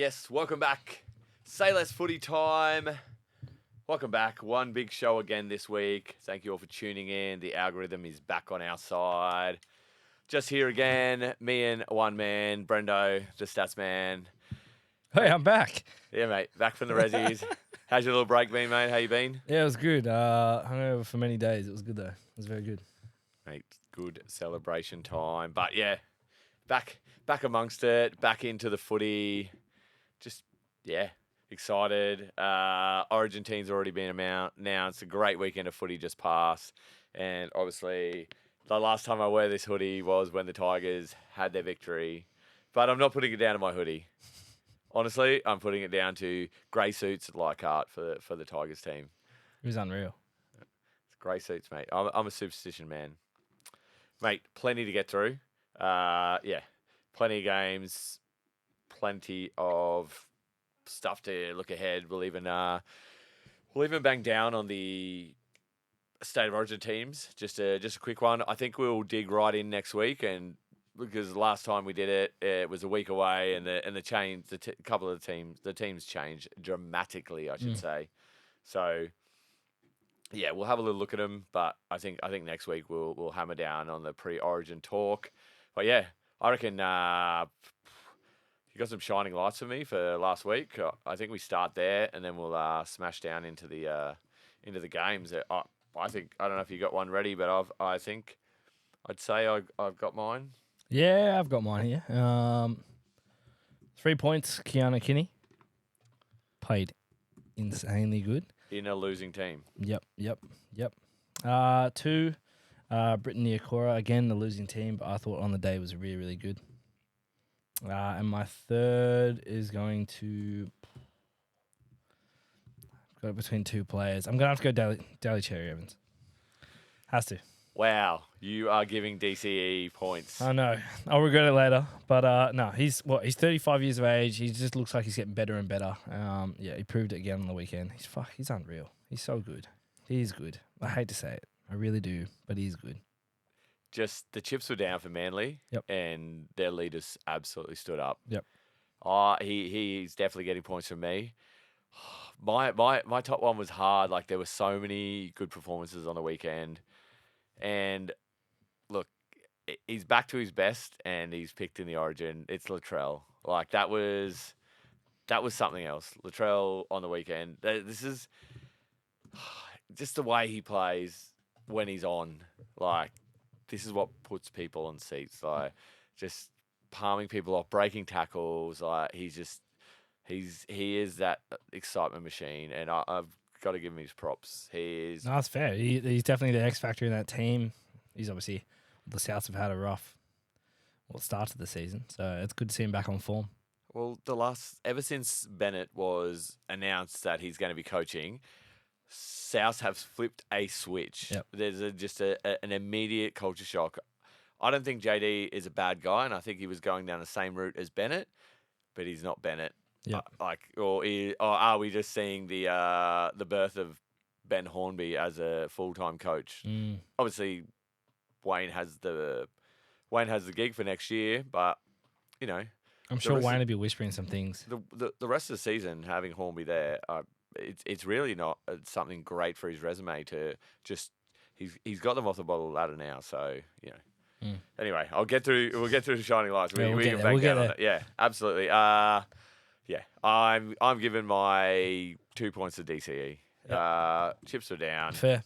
Yes, welcome back. Sayless Footy time. Welcome back. One big show again this week. Thank you all for tuning in. The algorithm is back on our side. Just here again, me and one man, Brendo, the stats man. Hey, I'm back. Yeah, mate. Back from the Rezzies. How's your little break been, mate? How you been? Yeah, it was good. Hungover for many days. It was good, though. It was very good. Mate, good celebration time. But yeah, back amongst it, back into the footy. Just, yeah, excited. Origin team's already been announced. A great weekend of footy just passed. And obviously, the last time I wear this hoodie was when the Tigers had their victory. But I'm not putting it down to my hoodie. Honestly, I'm putting it down to grey suits at Leichart for the Tigers team. It was unreal. It's grey suits, mate. I'm a superstition man. Mate, plenty to get through. Yeah, plenty of games, plenty of stuff to look ahead. We'll even bang down on the State of Origin teams. Just a quick one. I think we'll dig right in next week, and because the last time we did it, it was a week away, and the change, couple of the teams changed dramatically, I should say. So yeah, we'll have a little look at them, but I think next week we'll hammer down on the pre-Origin talk. But yeah, I reckon you got some shining lights for me for last week. I think we start there, and then we'll smash down into the games. I think, I don't know if you got one ready, but I'd say I've got mine. Yeah, I've got mine here. 3 points, Keanu Kinney. Played insanely good. In a losing team. Yep. 2, Brittany Akora. Again, the losing team, but I thought on the day was really, really good. And my third is going to... Got it between two players. I'm going to have to go Daley Cherry-Evans. Has to. Wow, you are giving DCE points. I know. I'll regret it later. But no, he's 35 years of age. He just looks like he's getting better and better. Yeah, he proved it again on the weekend. He's unreal. He's so good. He's good. I hate to say it. I really do, but he's good. Just the chips were down for Manly. Yep. And their leaders absolutely stood up. Yep. He's definitely getting points from me. My top one was hard. Like, there were so many good performances on the weekend. And look, he's back to his best, and he's picked in the Origin. It's Latrell. Like, that was something else. Latrell on the weekend. This is just the way he plays when he's on. Like, this is what puts people on seats. Like, just palming people off, breaking tackles. Like, he is that excitement machine, and I've got to give him his props. No, that's fair. He's definitely the X factor in that team. He's obviously, the Souths have had a rough start to the season, so it's good to see him back on form. Well, ever since Bennett was announced that he's going to be coaching, Souths have flipped a switch. Yep. There's just an immediate culture shock. I don't think JD is a bad guy, and I think he was going down the same route as Bennett, but he's not Bennett. Yeah. Or are we just seeing the birth of Ben Hornby as a full-time coach? Obviously, Wayne has the gig for next year, but you know, I'm sure Wayne will be whispering some things. The rest of the season, having Hornby there, it's really not something great for his resume to just he's got them off the bottom of the ladder now, so you know. Anyway, we'll get through the shining lights. We can bang down on it. Yeah, absolutely. Yeah, I'm giving my 2 points to DCE. Yep. Chips are down. Fair.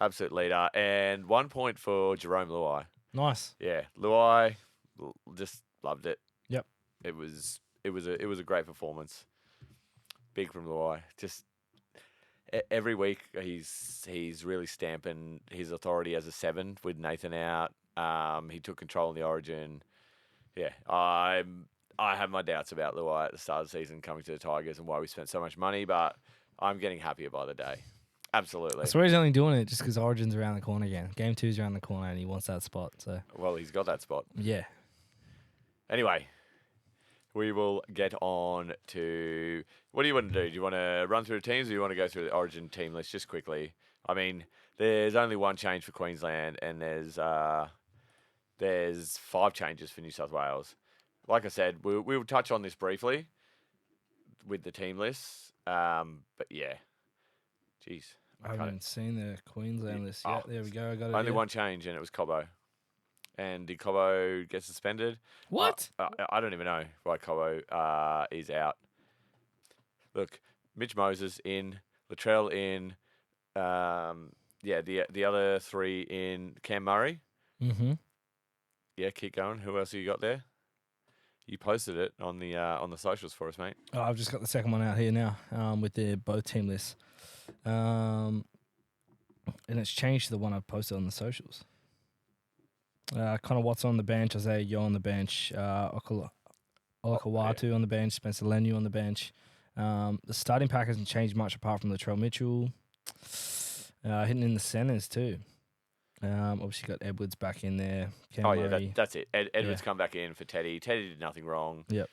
Absolute leader. And 1 point for Jerome Luai. Nice. Yeah, Luai just loved it. Yep. It was a great performance. Big from Luai. Just every week he's really stamping his authority as a 7 with Nathan out. He took control in the Origin. Yeah, I have my doubts about Luai at the start of the season coming to the Tigers and why we spent so much money, but I'm getting happier by the day. Absolutely. I swear he's only doing it just because Origin's around the corner again. Game 2's around the corner and he wants that spot. So. Well, he's got that spot. Yeah. Anyway, we will get on to... What do you want to do? Do you want to run through the teams or do you want to go through the Origin team list just quickly? I mean, there's only one change for Queensland and there's 5 changes for New South Wales. Like I said, we'll touch on this briefly, with the team lists. But yeah, jeez, I haven't seen the Queensland list yet. There we go. I got it. Only here. one change, and it was Cobbo. And did Cobbo get suspended? What? I don't even know why Cobbo is out. Look, Mitch Moses in, Latrell in, the other three in, Cam Murray. Mm-hmm. Yeah, keep going. Who else have you got there? You posted it on the socials for us, mate. Oh, I've just got the second one out here now with the both team lists. And it's changed to the one I've posted on the socials. Connor Watson on the bench, Isaiah Yo on the bench, Olakawatu on the bench, Spencer Lenu on the bench. The starting pack hasn't changed much apart from Latrell Mitchell. Hitting in the centres too. Obviously got Edwards back in there. That's it. Edwards come back in for Teddy. Teddy did nothing wrong. Yep.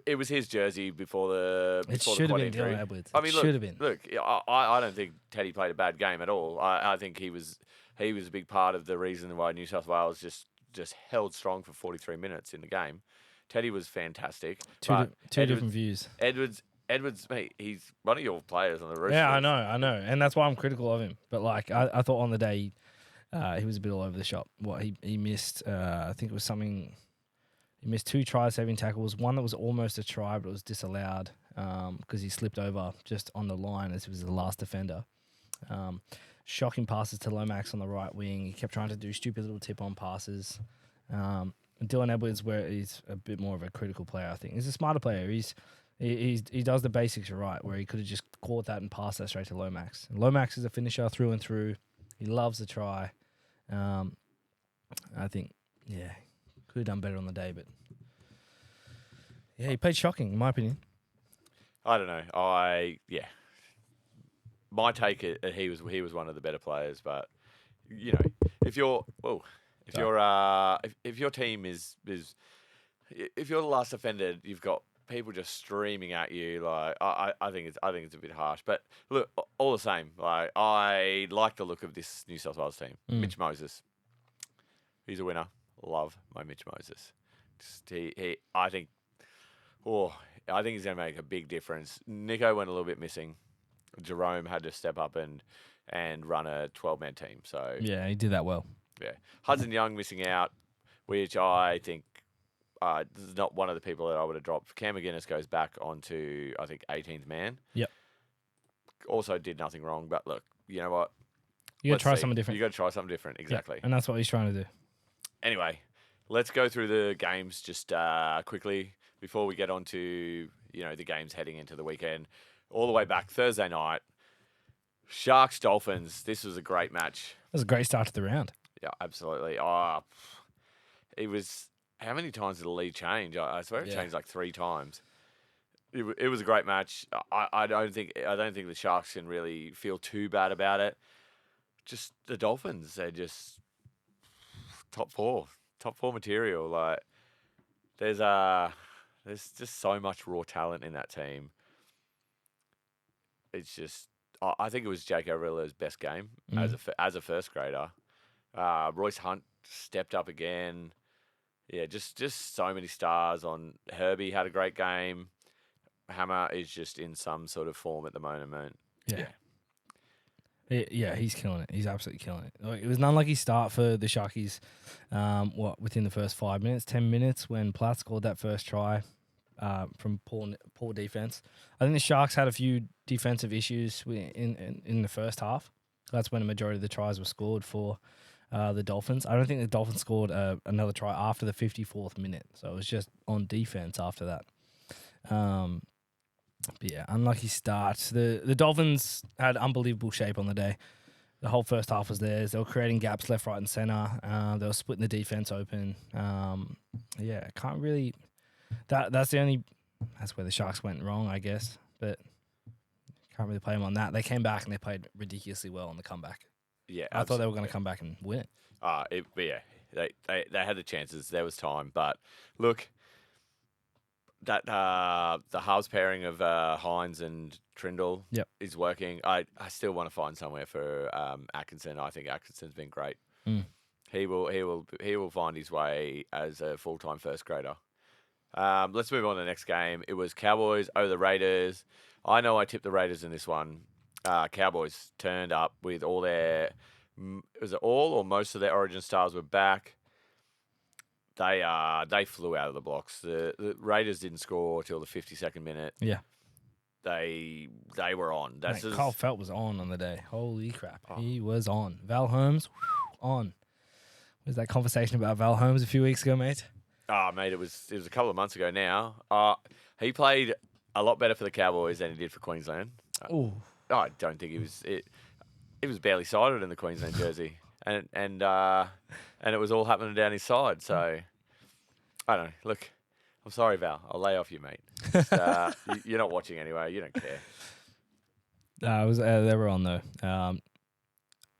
It was his jersey before the It should have been Dylan Edwards. I mean, should have been. Look, I don't think Teddy played a bad game at all. I think he was a big part of the reason why New South Wales just held strong for 43 minutes in the game. Teddy was fantastic. Two different views. Edwards, mate, he's one of your players on the Roosters. Yeah, I know, and that's why I'm critical of him. But like, I thought on the day, he was a bit all over the shop. What he missed, I think it was something. He missed 2 try-saving tackles. One that was almost a try, but it was disallowed because he slipped over just on the line as he was the last defender. Shocking passes to Lomax on the right wing. He kept trying to do stupid little tip-on passes. Dylan Edwards, where he's a bit more of a critical player, I think. He's a smarter player. He does the basics right, where he could have just caught that and passed that straight to Lomax. And Lomax is a finisher through and through. He loves the try. I think, could have done better on the day, but he played shocking, in my opinion. I don't know. My take he was one of the better players, but if your team is if you're the last offended, you've got people just streaming at you. Like I think it's a bit harsh, but look, all the same, like I like the look of this New South Wales team. Mitch Moses, he's a winner. Love my Mitch Moses. I think he's going to make a big difference. Nico went a little bit missing. Jerome had to step up and run a 12-man team. So yeah, he did that well. Yeah, Hudson Young missing out, which I think this is not one of the people that I would have dropped. Cam McGuinness goes back onto, I think, 18th man. Yep. Also did nothing wrong, but look, you know what? You got to try something different. You got to try something different, exactly. Yeah, and that's what he's trying to do. Anyway, let's go through the games just quickly before we get on to the games heading into the weekend. All the way back Thursday night, Sharks Dolphins. This was a great match. It was a great start to the round. Yeah, absolutely. It was. How many times did the lead change? I swear it changed like 3 times. It was a great match. I don't think the Sharks can really feel too bad about it. Just the Dolphins, they're just top four material. Like there's just so much raw talent in that team. It's just I think it was Jake Averillo's best game as a first grader. Royce Hunt stepped up again. Yeah, just so many stars on. Herbie had a great game. Hammer is just in some sort of form at the moment. Yeah, he's killing it. He's absolutely killing it. Like, it was an unlucky start for the Sharkies. Within the first 5 minutes, 10 minutes, when Platt scored that first try from poor defense. I think the Sharks had a few defensive issues in the first half. That's when a majority of the tries were scored for the Dolphins. I don't think the Dolphins scored another try after the 54th minute. So it was just on defense after that. But yeah, unlucky start. The Dolphins had unbelievable shape on the day. The whole first half was theirs. They were creating gaps left, right, and center. They were splitting the defense open. Can't really. That's where the Sharks went wrong, I guess. But can't really play them on that. They came back and they played ridiculously well on the comeback. Yeah, I thought they were going to come back and win it. They had the chances. There was time, but look. That the halves pairing of Hines and Trindle is working. I still want to find somewhere for Atkinson. I think Atkinson's been great. He will find his way as a full-time first grader. Let's move on to the next game. It was Cowboys over the Raiders. I know I tipped the Raiders in this one. Cowboys turned up with all their, was it all or most of their Origin stars were back. They flew out of the blocks. The Raiders didn't score till the 52nd minute. Yeah. They were on. Mate, Kyle Felt was on the day. Holy crap. He was on. Val Holmes, on. Was that conversation about Val Holmes a few weeks ago, mate? Mate, it was a couple of months ago now. He played a lot better for the Cowboys than he did for Queensland. I don't think he was. He was barely sided in the Queensland jersey, and it was all happening down his side. So I don't know. Look, I'm sorry, Val. I'll lay off you, mate. Just, you're not watching anyway. You don't care. They were on though.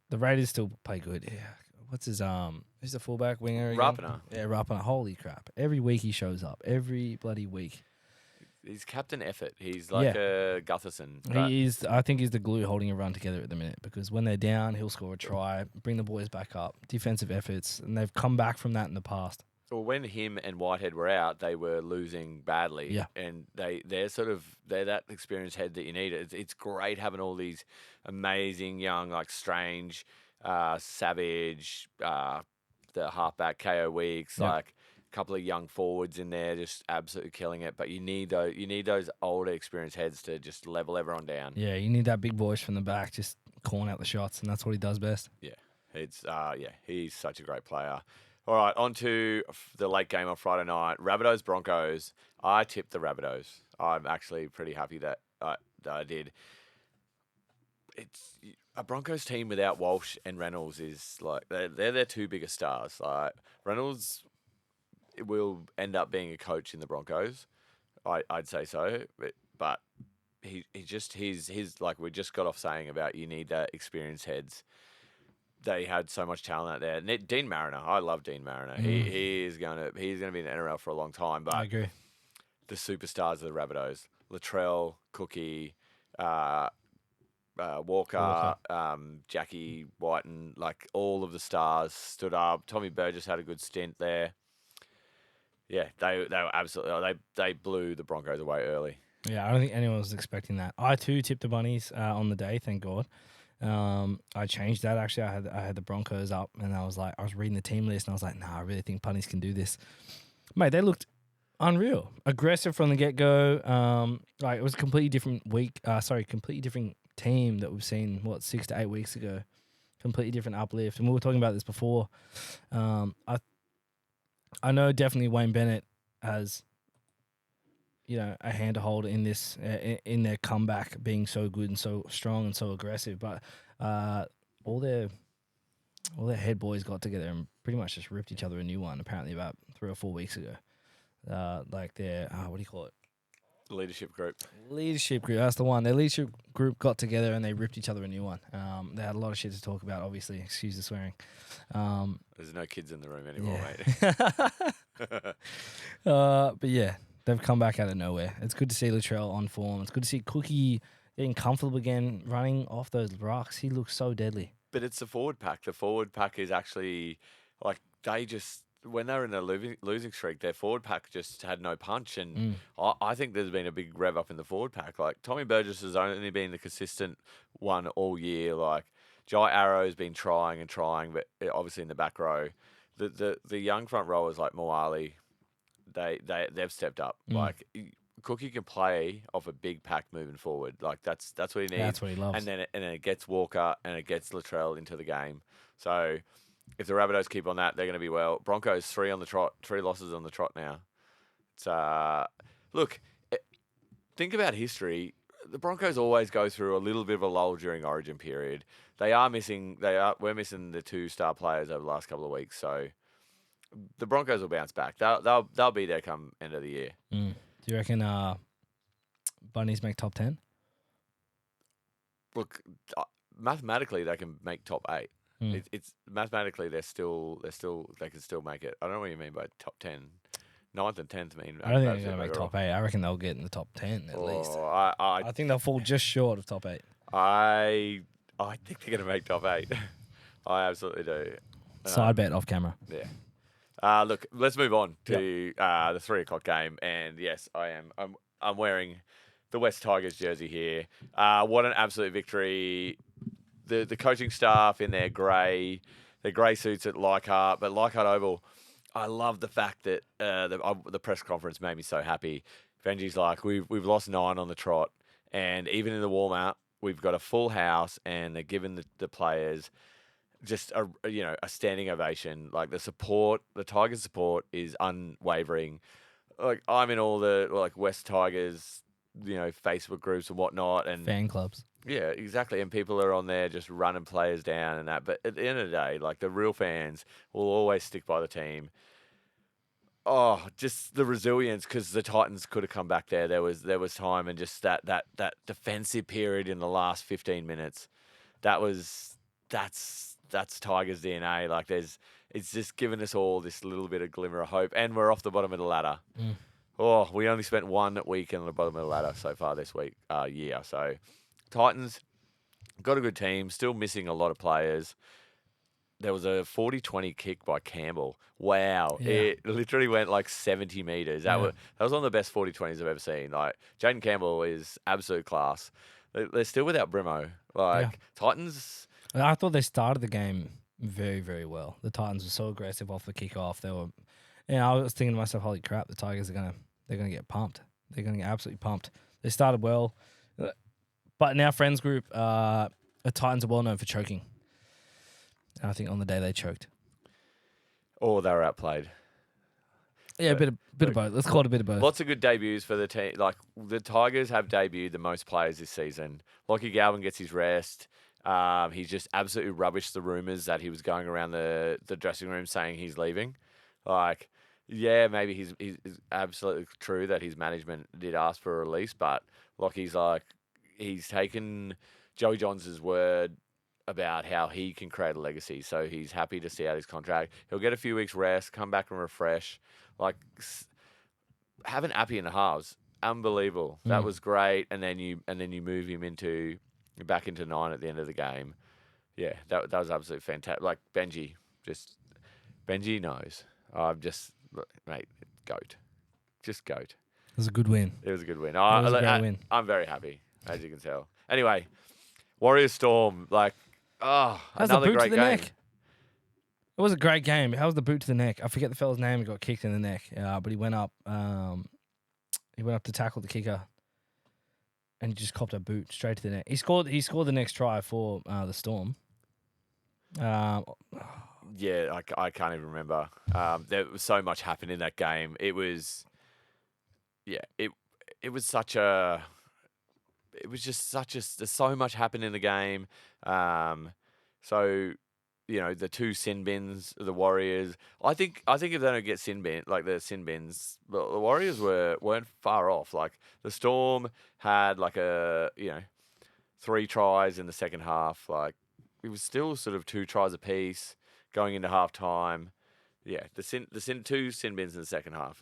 The Raiders still play good. Yeah. What's his who's the fullback winger again? Rapana. Yeah, Rapana. Holy crap. Every week he shows up. Every bloody week. He's captain effort. He's like a Gutherson. I think he's the glue holding a run together at the minute, because when they're down, he'll score a try, bring the boys back up, defensive efforts, and they've come back from that in the past. Well, when him and Whitehead were out, they were losing badly. Yeah. And they're that experienced head that you need. It's great having all these amazing young, like Strange, Savage, the halfback KO Weeks, like a couple of young forwards in there, just absolutely killing it. But you need those older, experienced heads to just level everyone down. Yeah, you need that big voice from the back, just calling out the shots, and that's what he does best. Yeah, he's such a great player. All right, on to the late game on Friday night. Rabbitohs Broncos. I tipped the Rabbitohs. I'm actually pretty happy that I did. It's a Broncos team without Walsh and Reynolds is like they're their two biggest stars. Like Reynolds will end up being a coach in the Broncos. I'd say so, but he's like we just got off saying about you need that experienced heads. They had so much talent out there. Dean Mariner, I love Dean Mariner. He's gonna be in the NRL for a long time. But I agree. The superstars of the Rabbitohs, Latrell, Cookie, Walker, Jackie Whiten, like all of the stars stood up. Tommy Burgess had a good stint there. Yeah, they were absolutely they blew the Broncos away early. Yeah, I don't think anyone was expecting that. I too tipped the Bunnies on the day, thank God. I changed that actually. I had the Broncos up, and I was reading the team list, and I was like, nah, I really think Bunnies can do this. Mate, they looked unreal, aggressive from the get go. Like it was a completely different completely different team that we've seen 6 to 8 weeks ago. Completely different uplift, and we were talking about this before. I know definitely Wayne Bennett has, a hand to hold in this in their comeback being so good and so strong and so aggressive. But all their head boys got together and pretty much just ripped each other a new one. Apparently about 3 or 4 weeks ago. Like their what do you call it? Leadership group. That's the one. Their leadership group got together and they ripped each other a new one. They had a lot of shit to talk about. Obviously, excuse the swearing. There's no kids in the room anymore, mate. But yeah. They've come back out of nowhere. It's good to see Latrell on form. It's good to see Cookie getting comfortable again, running off those rocks. He looks so deadly. But it's the forward pack. The forward pack is actually, like, when they were in a losing streak, their forward pack just had no punch. And I think there's been a big rev up in the forward pack. Like, Tommy Burgess has only been the consistent one all year. Like, Jai Arrow's been trying, but obviously in the back row. The young front rowers like Moali, they've stepped up. Like Cookie can play off a big pack moving forward. Like that's what he needs. That's what he loves. And then it gets Walker and it gets Latrell into the game. So if the Rabbitohs keep on that, they're going to be well. Broncos 3 on the trot, 3 losses on the trot now. It's think about history. The Broncos always go through a little bit of a lull during Origin period. We're missing the 2 star players over the last couple of weeks. So the Broncos will bounce back. They'll be there come end of the year. Do you reckon Bunnies make top 10? Look, mathematically they can make top 8. It's mathematically they can still make it. I don't know what you mean by top 10. 9th and 10th mean. I don't think they're going to make top 8. I reckon they'll get in the top 10 at least. I think they'll fall just short of top 8. I think they're going to make top 8. I absolutely do. Side bet off camera. Yeah. Look, let's move on to the 3:00 game. And yes, I am. I'm wearing the West Tigers jersey here. What an absolute victory! The coaching staff in their grey suits at Leichart, but Leichart Oval. I love the fact that the press conference made me so happy. Benji's like, we've lost 9 on the trot, and even in the warm up, we've got a full house, and they're giving the players just a standing ovation. Like the support, the Tigers support is unwavering. Like I'm in all the West Tigers, Facebook groups and whatnot, and Fan clubs. yeah, exactly. And people are on there just running players down and that. But at the end of the day, like the real fans will always stick by the team. Oh, just the resilience, because the Titans could have come back there. There was time, and just that defensive period in the last 15 minutes. That's Tigers DNA. Like it's just given us all this little bit of glimmer of hope, and we're off the bottom of the ladder. Oh, we only spent 1 week on the bottom of the ladder so far this year. So Titans got a good team, still missing a lot of players. There was a 40-20 kick by Campbell. Wow. Yeah. It literally went like 70 metres. That was one of the best 40-20s I've ever seen. Like, Jaden Campbell is absolute class. They're still without Brimo. Titans... I thought they started the game very, very well. The Titans were so aggressive off the kickoff. They were... I was thinking to myself, holy crap, the Tigers they're gonna get pumped. They're gonna get absolutely pumped. They started well. But in our friends group, the Titans are well known for choking. And I think on the day they choked. Or they were outplayed. Yeah, a bit of both. Let's call it a bit of both. Lots of good debuts for the team. Like, the Tigers have debuted the most players this season. Lockie Galvin gets his rest. He's just absolutely rubbished the rumours that he was going around the dressing room saying he's leaving. Like, yeah, maybe he's absolutely true that his management did ask for a release, but Lockie's he's taken Joey Johns' word about how he can create a legacy. So he's happy to see out his contract. He'll get a few weeks rest, come back and refresh. Like, having Appy in the halves, unbelievable. That was great. And then you move him back into 9 at the end of the game. Yeah, that was absolutely fantastic. Like, Benji knows. Mate, goat. Just goat. It was a good win. It was a good win. It was a great win. I'm very happy, as you can tell. Anyway, Warriors Storm, another great game. Neck. It was a great game. How was the boot to the neck? I forget the fella's name. He got kicked in the neck, but he went up. He went up to tackle the kicker, and he just copped a boot straight to the neck. He scored the next try for the Storm. Yeah, I can't even remember. There was so much happened in that game. It was there's so much happened in the game. The 2 sin bins, the Warriors. I think if they don't get the sin bins, the Warriors weren't far off. Like, the Storm had 3 tries in the second half. Like, it was still sort of 2 tries apiece going into half time. Yeah, the 2 sin bins in the second half.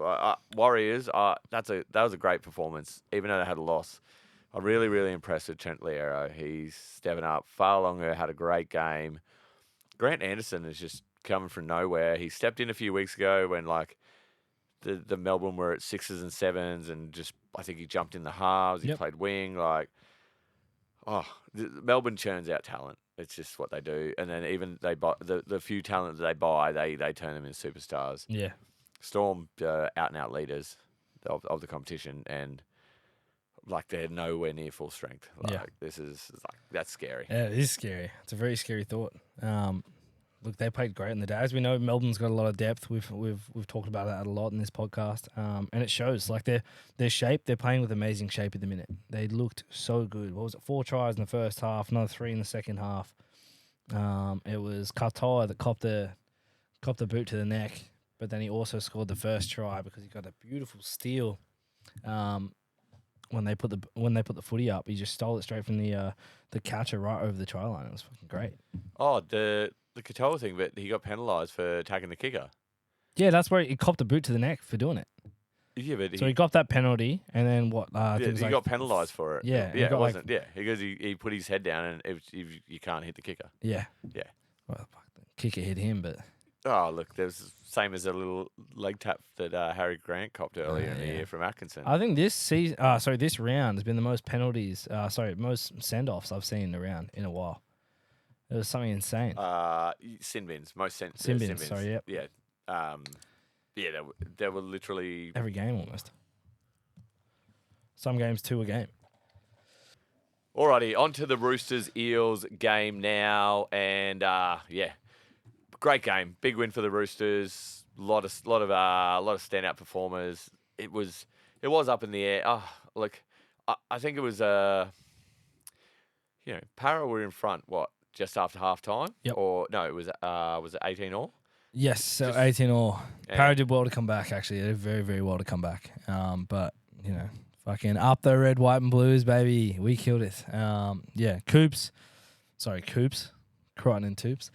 Warriors, that was a great performance, even though they had a loss. I'm really, really impressed with Trent Liero. He's stepping up. Far longer had a great game. Grant Anderson is just coming from nowhere. He stepped in a few weeks ago when the Melbourne were at 6s and 7s, and just I think he jumped in the halves. He played wing. Melbourne churns out talent. It's just what they do. And then even they buy the few talent that they buy, they turn them into superstars. Yeah. Storm out and out leaders of the competition, and they're nowhere near full strength. This is that's scary. Yeah, it is scary. It's a very scary thought. Look, they played great in the day. As we know, Melbourne's got a lot of depth. We've talked about that a lot in this podcast, and it shows. Like, their shape, they're playing with amazing shape at the minute. They looked so good. What was it? 4 tries in the first half, another 3 in the second half. It was Katoa that copped the boot to the neck, but then he also scored the first try because he got a beautiful steal. When they put the footy up, he just stole it straight from the catcher right over the try line. It was fucking great. Oh, the Katoa thing, but he got penalised for attacking the kicker. Yeah, that's where he copped the boot to the neck for doing it. Yeah, but so he got that penalty, and then what? He got penalised for it. Yeah, it wasn't. because he put his head down, and you can't hit the kicker. Yeah. Yeah. Well, fuck, the kicker hit him, but Oh, look, there's same as a little leg tap that Harry Grant copped earlier in the year from Atkinson. I think this season, this round has been the most penalties. Most send offs I've seen around in a while. It was something insane. Sin bins, most sin Sin bins. bins, sorry, yep. Yeah. They were literally Every game almost. Some games 2 a game. Alrighty, on to the Roosters Eels game now, and great game, big win for the Roosters. Lot of standout performers. It was up in the air. I think it was Para were in front. What, just after half time? Yep. Or no, it was it 18 all? Yes, so 18 all. Para did well to come back. Actually, they did very, very well to come back. But fucking up the red, white, and blues, baby. We killed it. Coops. Crichton and Toops.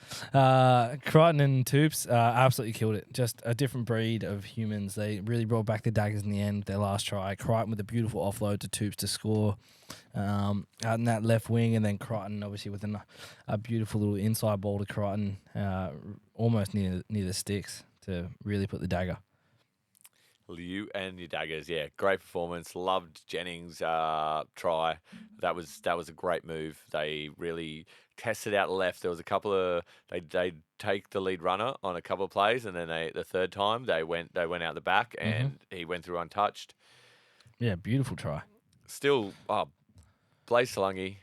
Crichton and Toops absolutely killed it. Just a different breed of humans. They really brought back the daggers in the end with their last try. Crichton with a beautiful offload to Toops to score out in that left wing, and then Crichton obviously with a beautiful little inside ball to Crichton almost near the sticks to really put the dagger. You and your daggers, yeah, great performance. Loved Jennings' try. That was a great move. They really tested out left. There was a couple of they take the lead runner on a couple of plays, and then the third time they went out the back, and he went through untouched. Yeah, beautiful try. Still, Blaze Salungi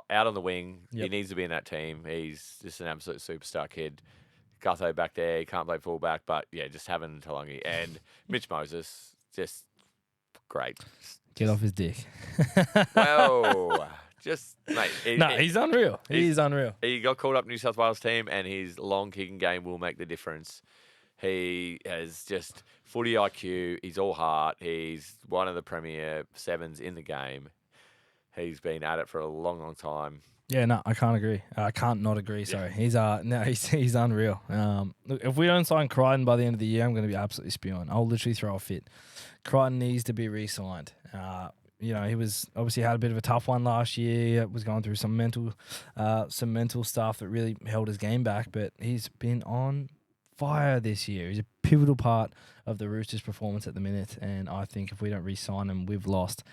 out on the wing. Yep. He needs to be in that team. He's just an absolute superstar kid. Gutho back there, he can't play fullback, but yeah, just having Talangi and Mitch Moses, just great. Get off his dick. Well, mate. He's unreal. He's unreal. He got called up New South Wales team, and his long kicking game will make the difference. He has just footy IQ. He's all heart. He's one of the premier sevens in the game. He's been at it for a long, long time. Yeah, no, I can't agree. I can't not agree. Sorry, he's unreal. Look, if we don't sign Crichton by the end of the year, I'm going to be absolutely spewing. I'll literally throw a fit. Crichton needs to be re-signed. He was obviously had a bit of a tough one last year. Was going through some mental stuff that really held his game back. But he's been on fire this year. He's a pivotal part of the Roosters' performance at the minute. And I think if we don't re-sign him, we've lost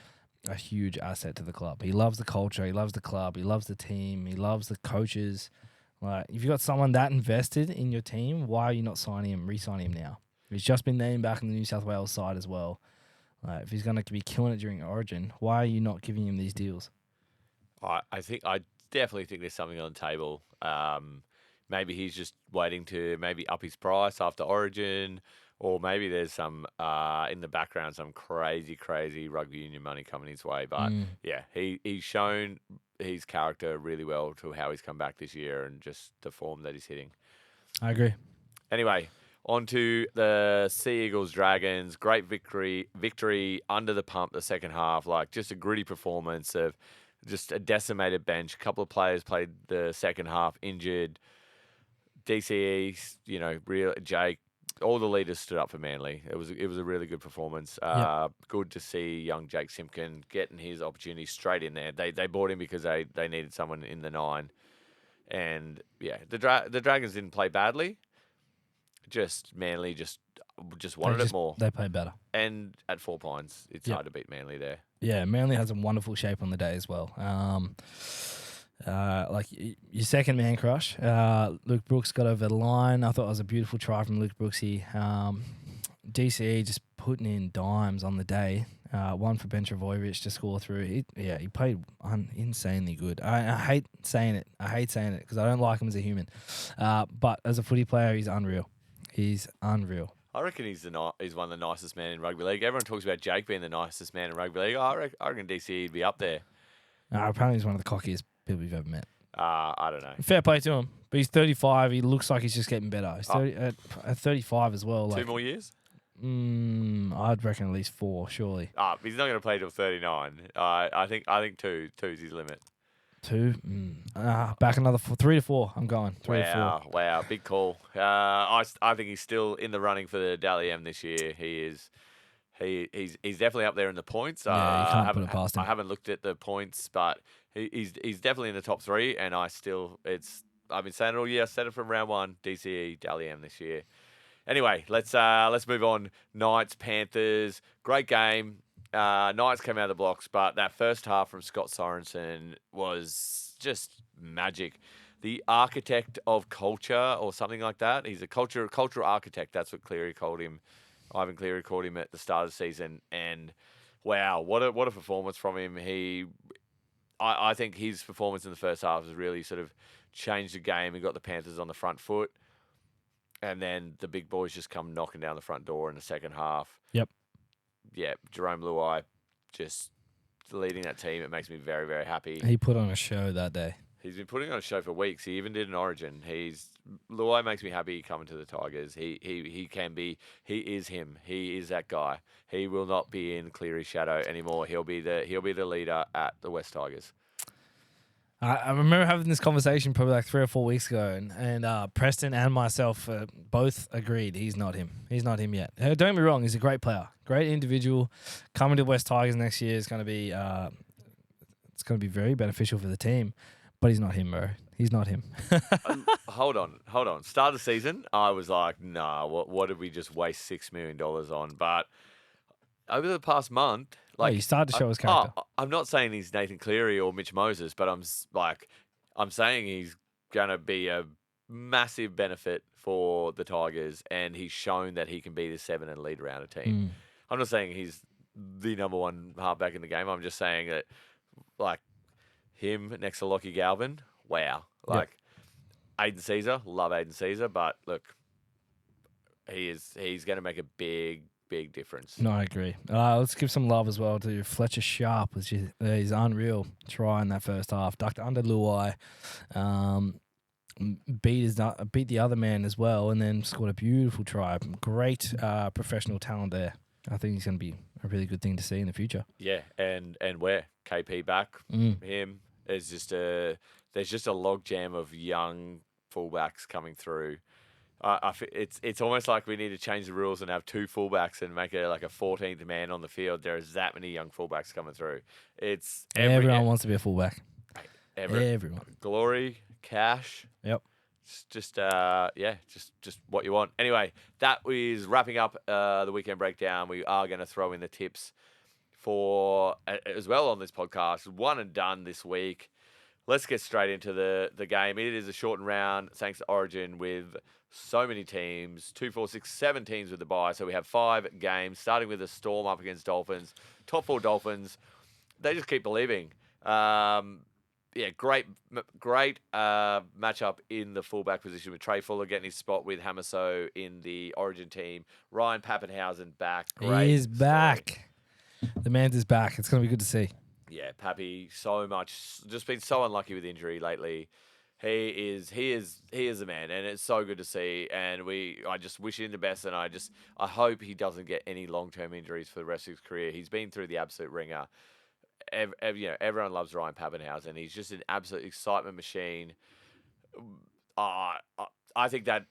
a huge asset to the club. He loves the culture. He loves the club. He loves the team. He loves the coaches. Like, if you've got someone that invested in your team, why are you not re-signing him now? He's just been named back in the New South Wales side as well. If he's going to be killing it during Origin, why are you not giving him these deals? I definitely think there's something on the table. Maybe he's just waiting to maybe up his price after Origin. Or maybe there's some, in the background, some crazy rugby union money coming his way. But, he's shown his character really well to how he's come back this year and just the form that he's hitting. I agree. Anyway, on to the Sea Eagles Dragons. Great victory under the pump the second half. Like, just a gritty performance of just a decimated bench. A couple of players played the second half injured. DCE, Jake. All the leaders stood up for Manly. It was a really good performance. Good to see young Jake Simpkin getting his opportunity straight in there. They bought him because they needed someone in the 9. And yeah, the Dragons didn't play badly. Just Manly just wanted it more. They played better. And at 4 points, it's hard to beat Manly there. Yeah, Manly has a wonderful shape on the day as well. Your second man crush, Luke Brooks got over the line. I thought it was a beautiful try from Luke Brooksy. DCE just putting in dimes on the day. One for Ben Travojevic to score through. He played insanely good. I hate saying it. Because I don't like him as a human. But as a footy player, he's unreal. I reckon he's one of the nicest men in rugby league. Everyone talks about Jake being the nicest man in rugby league. I reckon DCE would be up there. Apparently he's one of the cockiest people you've ever met. I don't know. Fair play to him. But he's 35. He looks like he's just getting better. He's at 35 as well. 2 more years? I'd reckon at least 4, surely. He's not going to play till 39. I think 2's his limit. 2? Back another 3 to 4. I'm going. 3 to 4. Wow, big call. I think he's still in the running for the Daley M this year. He's definitely up there in the points. You can't put it past him. I haven't looked at the points, but he's definitely in the top 3. And I've been saying it all year. I said it from round one. DCE, Dally M this year. Anyway, let's move on. Knights, Panthers. Great game. Knights came out of the blocks, but that first half from Scott Sorensen was just magic. The architect of culture or something like that. He's a cultural architect. That's what Cleary called him. Ivan Cleary called him at the start of the season. And wow, what a performance from him. I think his performance in the first half has really sort of changed the game. He got the Panthers on the front foot. And then the big boys just come knocking down the front door in the second half. Yep. Yeah, Jerome Luai just leading that team. It makes me very, very happy. He put on a show that day. He's been putting on a show for weeks. He even did an Origin. Luai makes me happy coming to the Tigers. He is him. He is that guy. He will not be in Cleary's shadow anymore. He'll be the leader at the West Tigers. I remember having this conversation probably like 3 or 4 weeks ago, and Preston and myself both agreed he's not him. He's not him yet. Don't get me wrong, he's a great player, great individual. Coming to West Tigers next year is going to be it's going to be very beneficial for the team, but he's not him, bro. He's not him. Hold on. Start of the season, I was like, nah, what did we just waste $6 million on? But over the past month, like, he started to show his character. I'm not saying he's Nathan Cleary or Mitch Moses, but I'm saying he's gonna be a massive benefit for the Tigers, and he's shown that he can be the 7 and lead around a team. I'm not saying he's the number one halfback in the game. I'm just saying that, like, him next to Lockie Galvin, wow. Like, Aiden Caesar, love Aiden Caesar, but look, he's going to make a big difference. No, I agree. Let's give some love as well to Fletcher Sharp, which is he's unreal try in that first half. Ducked under Luai, beat the other man as well, and then scored a beautiful try. Great professional talent there. I think he's going to be a really good thing to see in the future. Yeah, and where KP back, him is just there's just a log jam of young fullbacks coming through. It's almost like we need to change the rules and have 2 fullbacks and make it like a 14th man on the field. There's that many young fullbacks coming through. It's everyone wants to be a fullback. Everyone. Glory, cash. Yep. It's just what you want. Anyway, that is wrapping up the weekend breakdown. We are going to throw in the tips for as well on this podcast. One and done this week. Let's get straight into the game. It is a shortened round thanks to Origin with so many teams, 2, 4, 6, 7 teams with the bye. So we have 5 games, starting with the Storm up against Dolphins. Top 4 Dolphins. They just keep believing. Great matchup in the fullback position with Trey Fuller getting his spot with Hamaso in the Origin team. Ryan Pappenhausen back. Great He is story. back. The man is back. It's going to be good to see. Yeah, Pappy, just been so unlucky with injury lately. He is the man, and it's so good to see. And I just wish him the best, and I hope he doesn't get any long-term injuries for the rest of his career. He's been through the absolute ringer. Everyone loves Ryan Pappenhausen. He's just an absolute excitement machine. I think that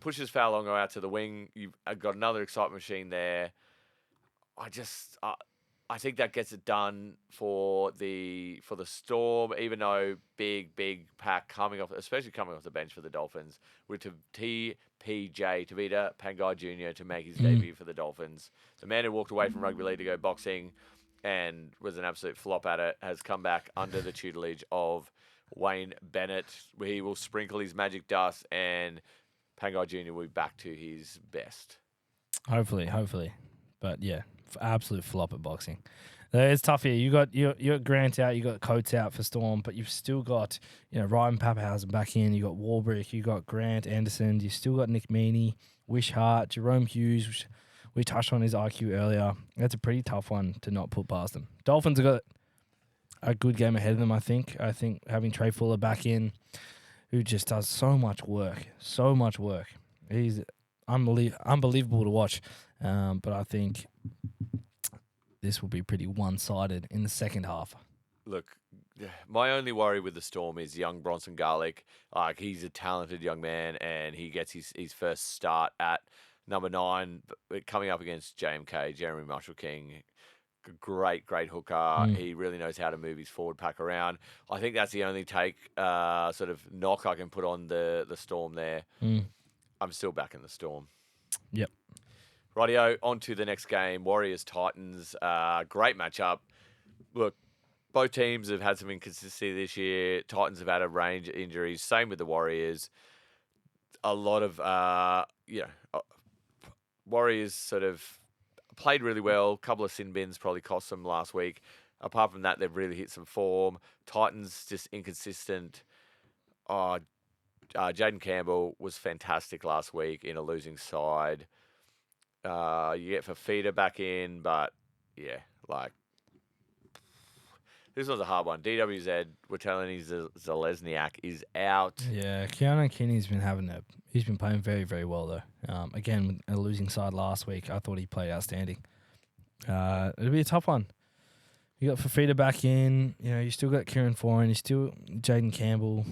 pushes Fa'alongo out to the wing. You've got another excitement machine there. I think that gets it done for the Storm, even though big pack especially coming off the bench for the Dolphins, with TPJ, Tavita Pangai Jr. to make his debut for the Dolphins. The man who walked away from rugby league to go boxing and was an absolute flop at it has come back under the tutelage of Wayne Bennett, where he will sprinkle his magic dust, and Pangai Jr. will be back to his best. Hopefully. But yeah, absolute flop at boxing. It's tough here. You got Grant out, you got Coates out for Storm, but you've still got Ryan Pappenhausen back in. You got Warbrick, you got Grant Anderson, you still got Nick Meaney, Wishart, Jerome Hughes. Which we touched on his IQ earlier. That's a pretty tough one to not put past them. Dolphins have got a good game ahead of them. I think having Trey Fuller back in, who just does so much work. He's unbelievable to watch. But I think this will be pretty one-sided in the second half. Look, my only worry with the Storm is young Bronson Garlick. He's a talented young man, and he gets his first start at number 9, coming up against JMK, Jeremy Marshall King. great hooker. He really knows how to move his forward pack around. I think that's the only sort of knock I can put on the Storm there. I'm still back in the Storm. Yep. Rightio, on to the next game. Warriors-Titans. Great matchup. Look, both teams have had some inconsistency this year. Titans have had a range of injuries. Same with the Warriors. A lot of, Warriors sort of played really well. A couple of sin bins probably cost them last week. Apart from that, they've really hit some form. Titans just inconsistent. Jaden Campbell was fantastic last week in a losing side. You get Fafita back in, but yeah, like this was a hard one. DWZ, we're telling you, Zalesniak is out. Yeah, Keanu Kinney's he's been playing very, very well though. Again, with a losing side last week, I thought he played outstanding. It'll be a tough one. You got Fafita back in. You know, you still got Kieran Foran. You still Jaden Campbell.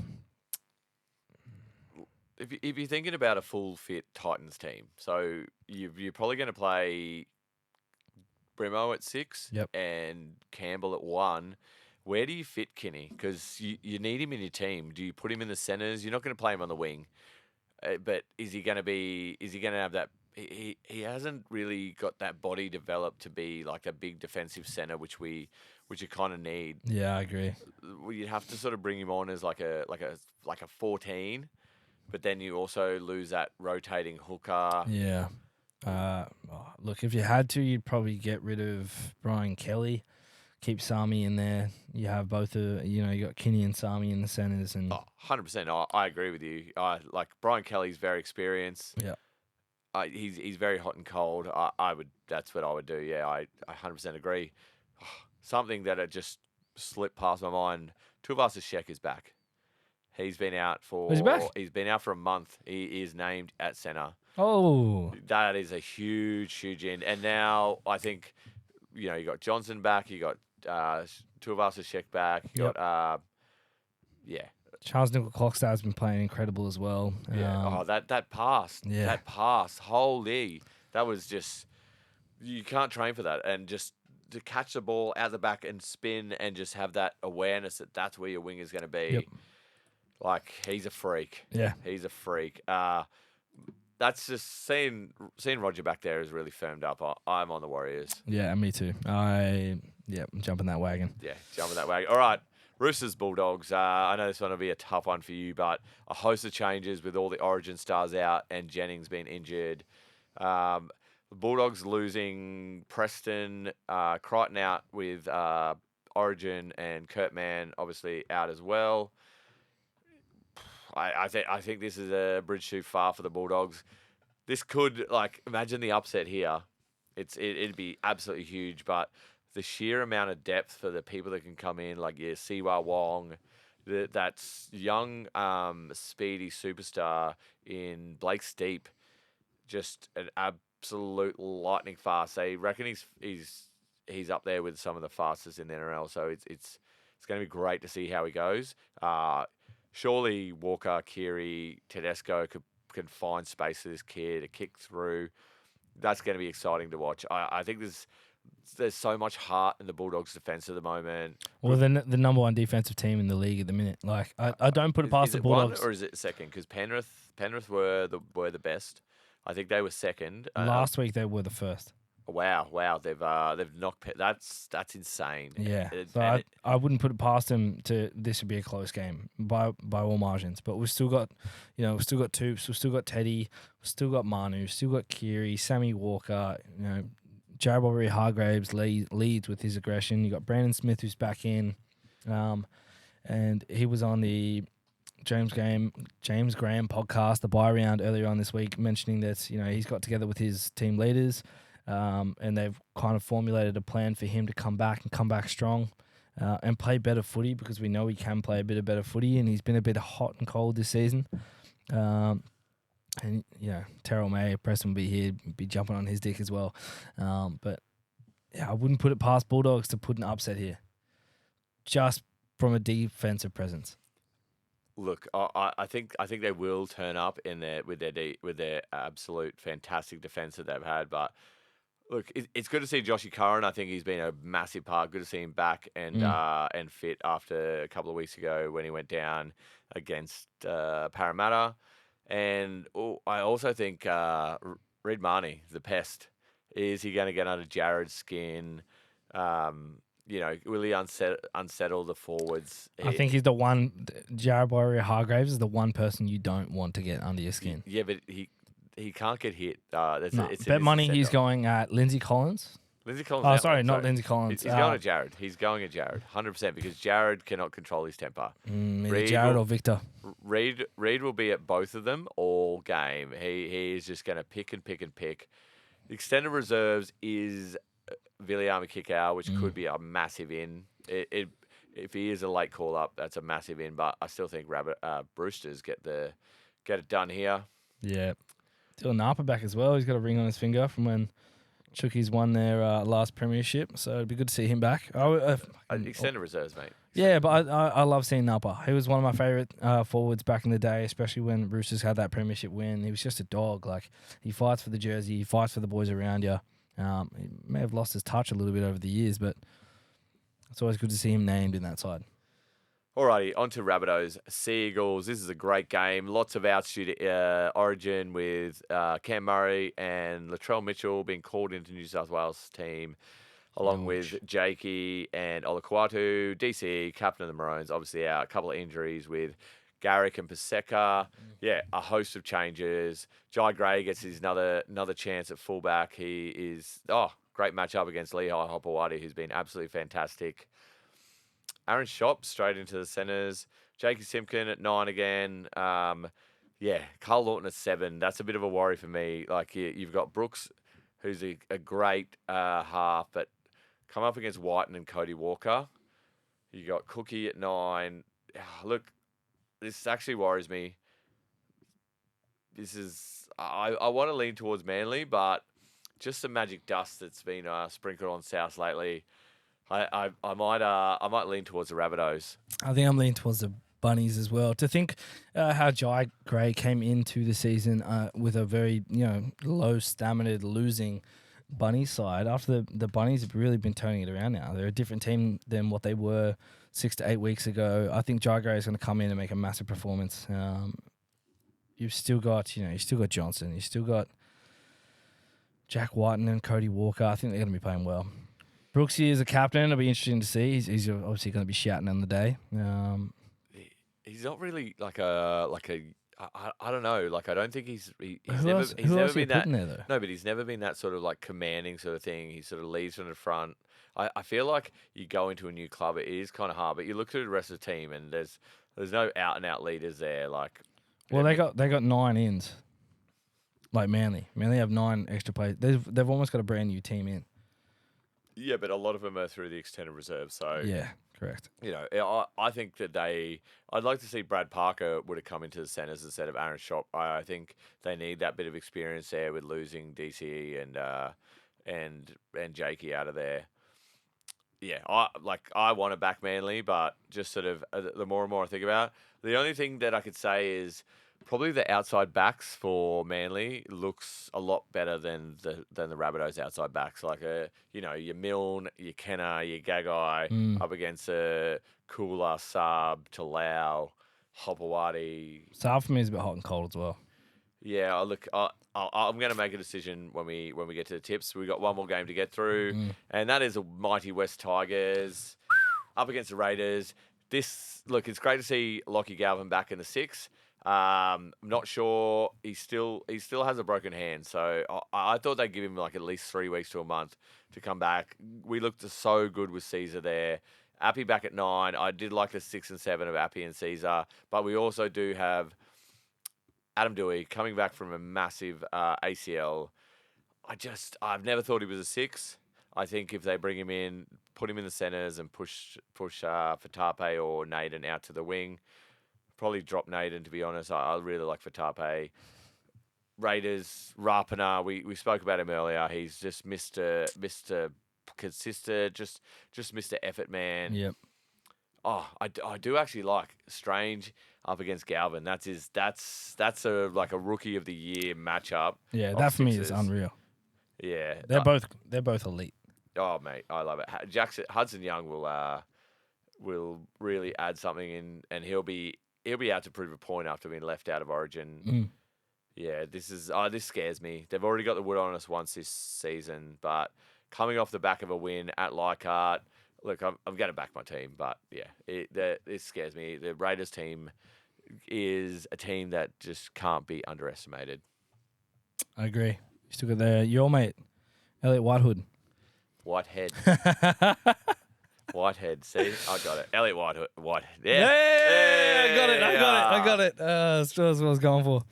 If you're thinking about a full fit Titans team, so you're probably going to play Brimo at 6 and Campbell at 1. Where do you fit Kinney? Because you need him in your team. Do you put him in the centres? You're not going to play him on the wing, but is he going to have that? He hasn't really got that body developed to be like a big defensive centre, which you kind of need. Yeah, I agree. You'd have to sort of bring him on as like a 14. But then you also lose that rotating hooker. Yeah. Look, if you had to, you'd probably get rid of Brian Kelly, keep Sami in there. You have both you got Kinney and Sami in the centres. And 100%. I agree with you. Like Brian Kelly's very experienced. Yeah. He's very hot and cold. That's what I would do. Yeah, I 100% agree. Something that had just slipped past my mind. Tuivasa-Sheck is back. He's been out for. Is he back? He's been out for a month. He is named at centre. Oh, that is a huge in. And now I think, you got Johnson back. You got Tuivasa-Sheck back. You got Charles Nickel-Clockstad's been playing incredible as well. Yeah. That pass. Yeah. That pass. Holy, that was just. You can't train for that, and just to catch the ball out the back and spin and just have that awareness that that's where your wing is going to be. Yep. Like, he's a freak. Yeah. He's a freak. That's just seeing Roger back there has really firmed up. I'm on the Warriors. Yeah, me too. I'm jumping that wagon. Yeah, jumping that wagon. All right, Roosters Bulldogs. I know this one will be a tough one for you, but a host of changes with all the Origin stars out and Jennings being injured. The Bulldogs losing Preston, Crichton out with Origin, and Kurt Mann obviously out as well. I think this is a bridge too far for the Bulldogs. This could, imagine the upset here. It'd be absolutely huge, but the sheer amount of depth for the people that can come in, like Siwa Wong, that's young, speedy superstar in Blake Steep, just an absolute lightning fast. They reckon he's up there with some of the fastest in the NRL, so it's going to be great to see how he goes. Surely Walker, Keary, Tedesco can find space for this kid to kick through. That's going to be exciting to watch. I think there's so much heart in the Bulldogs' defence at the moment. Well, the number one defensive team in the league at the minute. I don't put it past the Bulldogs. One, or is it second? Because Penrith were the best. I think they were second. Last week they were the first. Wow! They've knocked. That's insane. Yeah, so I wouldn't put it past them to this would be a close game by all margins. But we've still got, Toops, we've still got Teddy, we've still got Manu, we've still got Keary, Sammy Walker. Jared Hargraves leads with his aggression. You got Brandon Smith who's back in, and he was on the James Graham podcast, the buy round earlier on this week, mentioning that he's got together with his team leaders. And they've kind of formulated a plan for him to come back strong and play better footy, because we know he can play a bit of better footy, and he's been a bit hot and cold this season. And Terrell May, Preston will be here, be jumping on his dick as well. But yeah, I wouldn't put it past Bulldogs to put an upset here, just from a defensive presence. Look, I think they will turn up with their absolute fantastic defense that they've had, but Look, it's good to see Joshy Curran. I think he's been a massive part. Good to see him back and fit after a couple of weeks ago when he went down against Parramatta. And I also think Reid Marnie, the pest, is he going to get under Jared's skin? Will he unsettle the forwards? I think he's the one. Jared Warrior-Hargraves is the one person you don't want to get under your skin. Yeah, but he can't get hit. Bet money he's going at Lindsay Collins. Lindsay Collins. Oh, sorry, not Lindsay Collins. He's going to Jared. He's going at Jared, 100%, because Jared cannot control his temper. Either Jared or Victor. Reid will be at both of them all game. He is just going to pick and pick and pick. The extended reserves is Viliama Kikau, which could be a massive in. If he is a late call up, that's a massive in. But I still think Roosters get it done here. Yeah. Dylan Napa back as well. He's got a ring on his finger from when Chookies won their last premiership, so it'd be good to see him back. Extended reserves, mate. Yeah, but I love seeing Napa. He was one of my favourite forwards back in the day, especially when Roosters had that premiership win. He was just a dog. Like, he fights for the jersey, he fights for the boys around you. He may have lost his touch a little bit over the years, but it's always good to see him named in that side. Alrighty, on to Rabbitohs Seagulls. This is a great game. Lots of outs due to Origin with Cam Murray and Latrell Mitchell being called into New South Wales team, along with Jakey and Olakwatu. DC, captain of the Maroons, obviously out. A couple of injuries with Garrick and Paseka. Yeah, a host of changes. Jai Gray gets his another chance at fullback. He is, great matchup against Lehigh Hopewadi, who's been absolutely fantastic. Aaron Shop straight into the centres. Jakey Simpkin at 9 again. Carl Lawton at 7. That's a bit of a worry for me. Like, you've got Brooks, who's a great half, but come up against Whiten and Cody Walker. You got Cookie at 9. Look, this actually worries me. I want to lean towards Manly, but just the magic dust that's been sprinkled on South lately. I might lean towards the Rabbitohs. I think I'm leaning towards the Bunnies as well. To think how Jai Gray came into the season with a very low stamina losing Bunnies side. After the Bunnies have really been turning it around now. They're a different team than what they were 6 to 8 weeks ago. I think Jai Gray is going to come in and make a massive performance. You've still got Johnson. You've still got Jack Whiten and Cody Walker. I think they're going to be playing well. Brooksy is a captain. It'll be interesting to see. He's obviously going to be shouting on the day. He's not really like a. I don't know. Like, I don't think he's who never else been that. there, though? No, but he's never been that sort of like commanding sort of thing. He sort of leads from the front. I feel like you go into a new club, it is kind of hard. But you look through the rest of the team, and there's no out and out leaders there. Like, well, they got 9 ins. Like Manly have 9 extra players. They've almost got a brand new team in. Yeah, but a lot of them are through the extended reserve. So yeah, correct. I think that I'd like to see Brad Parker would have come into the centres instead of Aaron Shop. I think they need that bit of experience there with losing DCE and Jakey out of there. Yeah, I want to back Manly, but just sort of the more and more I think about it, the only thing that I could say is probably the outside backs for Manly looks a lot better than the Rabbitohs outside backs. Like your Milne, your Kenner, your Gagai up against a Kula, Saab, Talau, Hopewadi. Saab for me is a bit hot and cold as well. Yeah, I'm going to make a decision when we get to the tips. We've got one more game to get through, and that is the mighty West Tigers up against the Raiders. It's great to see Lockie Galvin back in the 6. I'm not sure. He still has a broken hand, so I thought they'd give him like at least 3 weeks to a month to come back. We looked so good with Caesar there. Appy back at 9. I did like the 6 and 7 of Appy and Caesar, but we also do have Adam Dewey coming back from a massive ACL. I've never thought he was a 6. I think if they bring him in, put him in the centres and push Fatape or Naden out to the wing. Probably drop Naden, to be honest. I really like Fatape. Raiders, Rapana, we spoke about him earlier. He's just Mr. Consistent, just Mr. Effort man. Yep. Oh, I do actually like Strange up against Galvin. That's a rookie of the year matchup. Yeah, that for me is unreal. Yeah. They're both elite. Oh, mate, I love it. Hudson Young will really add something in, and he'll be able to prove a point after being left out of Origin. Yeah, this scares me. They've already got the wood on us once this season, but coming off the back of a win at Leichart, look, I'm going to back my team, but yeah, it scares me. The Raiders team is a team that just can't be underestimated. I agree. You still got your mate, Elliot Whitehead. Whitehead. See, I got it. Elliot Whitehead. Yeah. Hey, I got it. That's what I was going for.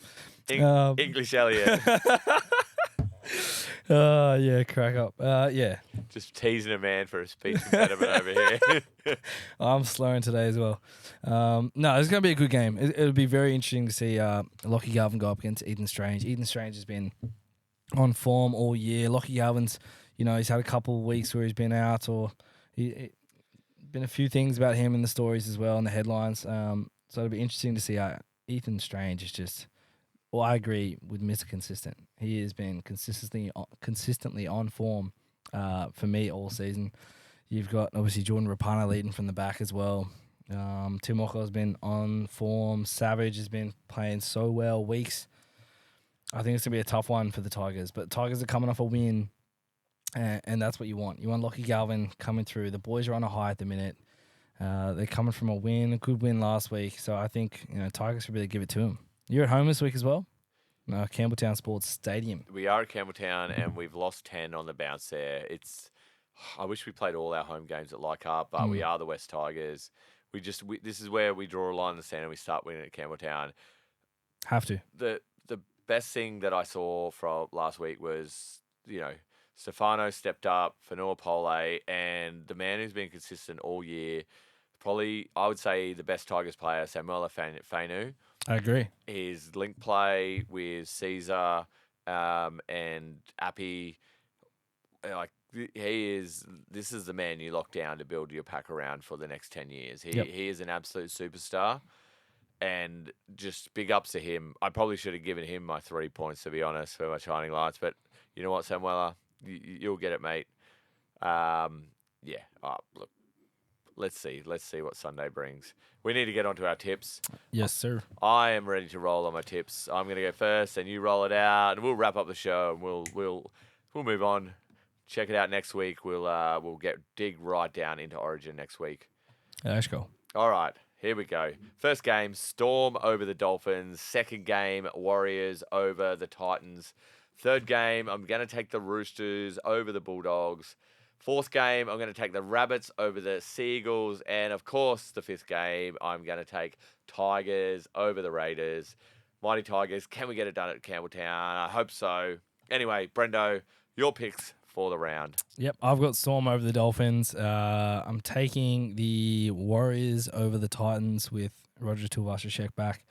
English Elliot. Yeah, crack up. Yeah. Just teasing a man for a speech impediment over here. I'm slurring today as well. No, it's going to be a good game. It'll be very interesting to see Lockie Garvin go up against Ethan Strange. Ethan Strange has been on form all year. Lockie Garvin's, he's had a couple of weeks where he's been out, or been a few things about him in the stories as well, in the headlines. So it'll be interesting to see how Ethan Strange is just... Well, I agree with Mr. Consistent. He has been consistently on form for me all season. You've got, obviously, Jordan Rapana leading from the back as well. Tim Ocko has been on form. Savage has been playing so well. Weeks. I think it's going to be a tough one for the Tigers. But Tigers are coming off a win, and that's what you want. You want Lockie Galvin coming through. The boys are on a high at the minute. They're coming from a good win last week. So I think Tigers should really give it to them. You're at home this week as well? Campbelltown Sports Stadium. We are at Campbelltown, and we've lost 10 on the bounce there. I wish we played all our home games at Leichart, but we are the West Tigers. This is where we draw a line in the sand and we start winning at Campbelltown. Have to. The best thing that I saw from last week was, Stefano stepped up, Fanua Pole, and the man who's been consistent all year, probably, I would say, the best Tigers player, Samuela Fainu. I agree. His link play with Caesar and Appy, this is the man you lock down to build your pack around for the next 10 years. He is an absolute superstar, and just big ups to him. I probably should have given him my 3 points, to be honest, for my shining lights, but you know what, Samuela, you'll get it, mate. Look. Let's see what Sunday brings. We need to get onto our tips. Yes, sir. I am ready to roll on my tips. I'm going to go first, and you roll it out, and we'll wrap up the show, and we'll move on. Check it out next week. We'll dig right down into Origin next week. Yeah, let's go. All right, here we go. First game, Storm over the Dolphins. Second game, Warriors over the Titans. Third game, I'm going to take the Roosters over the Bulldogs. Fourth game, I'm going to take the Rabbits over the Seagulls. And, of course, the fifth game, I'm going to take Tigers over the Raiders. Mighty Tigers, can we get it done at Campbelltown? I hope so. Anyway, Brendo, your picks for the round. Yep, I've got Storm over the Dolphins. I'm taking the Warriors over the Titans with Roger Tuivasa-Sheck back.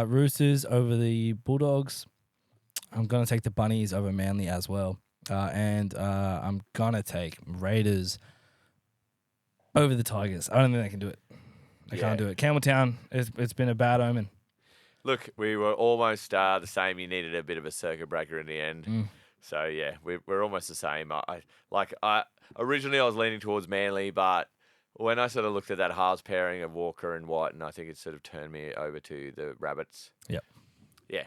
Roosters over the Bulldogs. I'm going to take the Bunnies over Manly as well. And I'm going to take Raiders over the Tigers. I don't think they can do it. They can't do it. Campbelltown, it's been a bad omen. Look, we were almost the same. You needed a bit of a circuit breaker in the end. So, yeah, we're almost the same. Originally I was leaning towards Manly, but when I sort of looked at that halves pairing of Walker and White, and I think it sort of turned me over to the Rabbits. Yep. Yeah.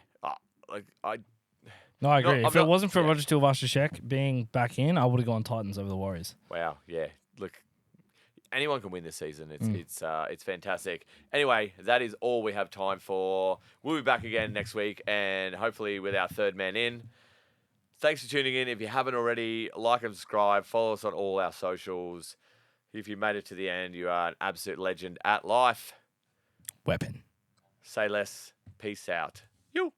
No, I agree. If it wasn't for Roger Tuivasa-Sheck being back in, I would have gone Titans over the Warriors. Wow, yeah. Look, anyone can win this season. It's fantastic. Anyway, that is all we have time for. We'll be back again next week, and hopefully with our third man in. Thanks for tuning in. If you haven't already, like and subscribe. Follow us on all our socials. If you made it to the end, you are an absolute legend at life. Weapon. Sayless. Peace out. You.